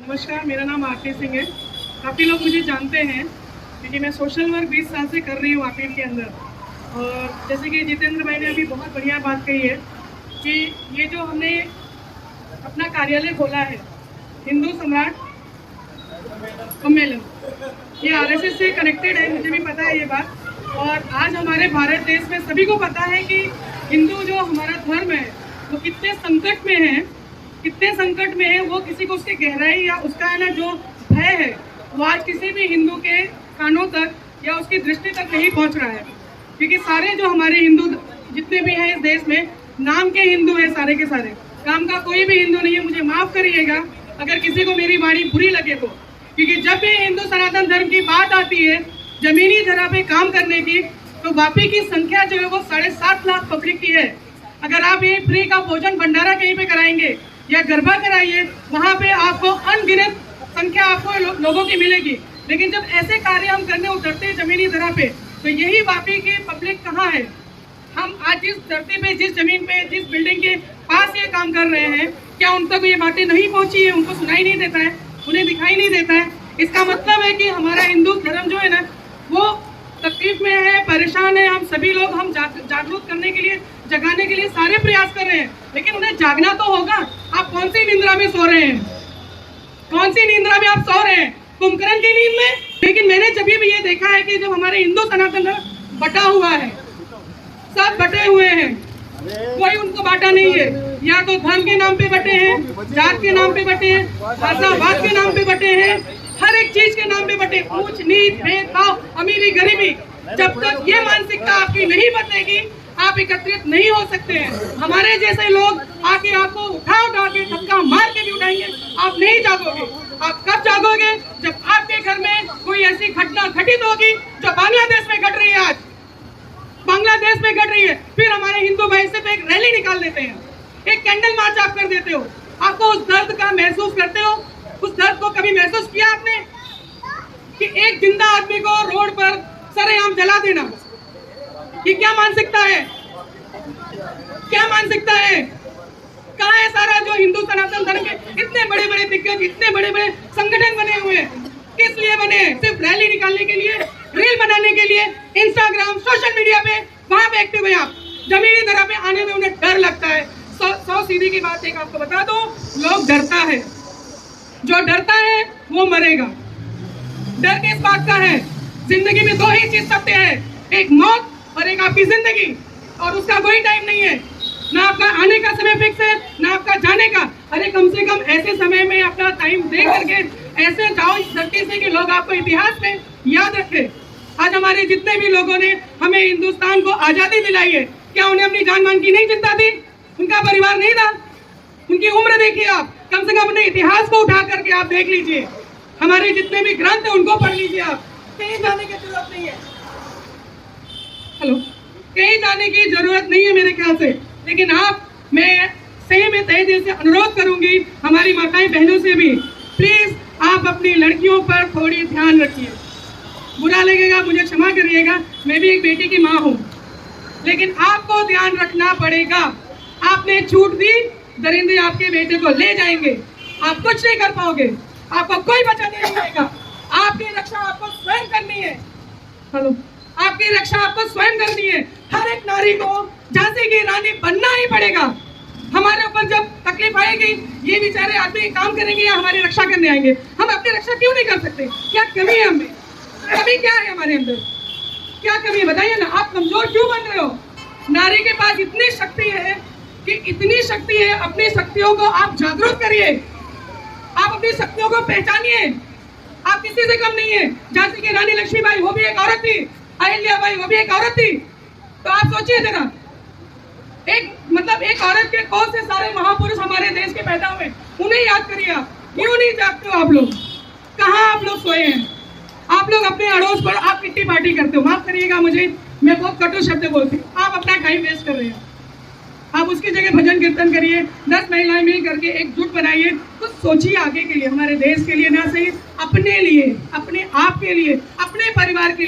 नमस्कार, मेरा नाम आरती सिंह है। काफ़ी लोग मुझे जानते हैं क्योंकि मैं सोशल वर्क 20 साल से कर रही हूँ आपिल के अंदर। और जैसे कि जितेंद्र भाई ने अभी बहुत बढ़िया बात कही है कि ये जो हमने अपना कार्यालय खोला है हिंदू सम्राट सम्मेलन, ये आरएसएस से कनेक्टेड है, मुझे भी पता है ये बात। और आज हमारे भारत देश में सभी को पता है कि हिंदू जो हमारा धर्म है वो कितने संकट में है, वो किसी को उसकी गहराई या उसका है ना जो भय है वो आज किसी भी हिंदू के कानों तक या उसकी दृष्टि तक नहीं पहुंच रहा है। क्योंकि सारे जो हमारे हिंदू जितने भी हैं इस देश में नाम के हिंदू हैं, सारे के सारे, काम का कोई भी हिंदू नहीं है। मुझे माफ करिएगा अगर किसी को मेरी वाणी बुरी लगे तो, क्योंकि जब भी हिंदू सनातन धर्म की बात आती है जमीनी धरा पे काम करने की, तो वापी की संख्या जो है वो 7.5 लाख पब्लिक की है। अगर आप ये फ्री का भोजन भंडारा कहीं पे कराएंगे या गरबा कराइए, वहाँ पे आपको अनगिनत संख्या आपको लोगों की मिलेगी। लेकिन जब ऐसे कार्य हम करने उतरते हैं जमीनी धरा पे, तो यही वापी की पब्लिक कहाँ है? हम आज जिस धरती पे, जिस जमीन पे, जिस बिल्डिंग के पास ये काम कर रहे हैं, क्या उन तक ये बातें नहीं पहुंची है? उनको सुनाई नहीं देता है, उन्हें दिखाई नहीं देता है। इसका मतलब है कि हमारा हिंदू धर्म जो है ना वो तकलीफ में है, परेशान है। हम सभी लोग हम जागरूक करने के लिए, जगाने के लिए सारे प्रयास कर रहे हैं, लेकिन उन्हें जागना तो होगा। आप कौन सी निंद्रा में सो रहे हैं? कौन सी निंद्रा में आप सो रहे हैं? कुंभकर्ण की नींद में? लेकिन मैंने जब भी ये देखा है कि जब हमारे हिंदू सनातन धर्म बटा हुआ है, सब बटे हुए हैं, कोई उनको बांटा नहीं है। या तो धर्म के नाम पे बटे हैं, जात के नाम पे बटे हैं, भाषावाद के नाम पे बटे हैं, हर एक चीज के नाम पे बटे, ऊंच नीच, भेदभाव, अमीरी गरीबी। जब तक ये मानसिकता आपकी नहीं बदलेगी आप एकत्रित नहीं हो सकते हैं। हमारे जैसे लोग आके आपको उठा के धक्का मार के भी उठाएंगे, आप नहीं जागोगे। आप कब जागोगे? जब आपके घर में कोई ऐसी घटना घटित होगी जो बांग्लादेश में घट रही है। आज बांग्लादेश में घट रही है, फिर हमारे हिंदू भाई से एक रैली निकाल देते हैं, एक कैंडल मार्च आप कर देते हो। आपको उस दर्द का महसूस करते हो? उस दर्द को कभी महसूस किया आपने कि एक जिंदा आदमी को रोड पर सरेआम जला देना? ये क्या मानसिकता है? क्या मानसिकता है? कहाँ है सारा जो हिंदू सनातन धर्म के इतने बड़े बड़े दिग्गज, इतने बड़े बड़े संगठन बने हुए हैं? किस लिए बने? सिर्फ रैली निकालने के लिए, रील बनाने के लिए, इंस्टाग्राम, सोशल मीडिया पे वहां पे एक्टिव है। आप जमीनी धरा पे आने में उन्हें डर लगता है। सौ सीधी की बात एक आपको बता दो, लोग डरता है, जो डरता है वो मरेगा। डर किस बात का है? जिंदगी में दो ही चीज सत्य है, एक मौत और एक आपकी जिंदगी, और उसका कोई टाइम नहीं है। ना आपका आने का समय फिक्स है, ना आपका जाने का। अरे कम से कम ऐसे समय में अपना टाइम दे करके ऐसे जाओ इस धरती से कि लोग आपको इतिहास में याद रखें। आज हमारे जितने भी लोगों ने हमें हिंदुस्तान को आजादी दिलाई है, क्या उन्हें अपनी जान मान की नहीं चिंता थी? उनका परिवार नहीं था? उनकी उम्र देखिए आप, कम से कम अपने इतिहास को उठा करके आप देख लीजिए। हमारे जितने भी ग्रंथ है उनको पढ़ लीजिए। आप कहीं जाने की जरूरत नहीं है, कहीं जाने की जरूरत नहीं है मेरे ख्याल से। लेकिन मैं सही में तहे दिल से अनुरोध करूंगी हमारी माताएं बहनों से भी, प्लीज आप अपनी लड़कियों पर थोड़ी ध्यान रखिए। बुरा लगेगा, मुझे क्षमा करिएगा, मैं भी एक बेटी की माँ हूँ, लेकिन आपको ध्यान रखना पड़ेगा। आपने छूट दी, दरिंदे आपके बेटे को ले जाएंगे, आप कुछ नहीं कर पाओगे, आपको कोई बचाने नहीं आएगा। आपकी रक्षा आपको स्वयं करनी है। आपकी रक्षा आपको स्वयं करनी है। हर एक नारी को झांसी की रानी बनना ही पड़ेगा। हमारे ऊपर जब तकलीफ आएगी, ये बेचारे आदमी काम करेंगे या हमारी रक्षा करने आएंगे, हम अपनी रक्षा क्यों नहीं कर सकते? क्या कमी है हमें? कमी क्या है हमारे अंदर? क्या कमी है बताइए ना। आप कमजोर क्यों बन रहे हो? नारी के पास इतनी शक्ति है कि इतनी शक्ति है, अपनी शक्तियों को आप जागरूक करिए, आप अपनी शक्तियों को पहचानिए। आप किसी से कम नहीं है। झांसी की रानी लक्ष्मीबाई वो भी एक औरत थी, अहिल्याबाई वो भी एक औरत थी। तो आप सोचिए जरा, एक औरत के कौन से सारे महापुरुष हमारे देश के पैदा हुए, उन्हें याद करिए। आप क्यों नहीं जागते हो? आप लोग कहाँ आप लोग सोए हैं? आप लोग अपने अड़ोस पर आप कितनी पार्टी करते हो? माफ करिएगा मुझे, मैं बहुत कटु शब्द बोलती हूँ। आप अपना टाइम वेस्ट कर रहे हैं। आप उसकी जगह भजन कीर्तन करिए, 10 महिलाएं मिल करके एकजुट बनाइए, कुछ सोचिए आगे के लिए, हमारे देश के लिए, ना सही अपने लिए, अपने आप के लिए, अपने परिवार के लिए।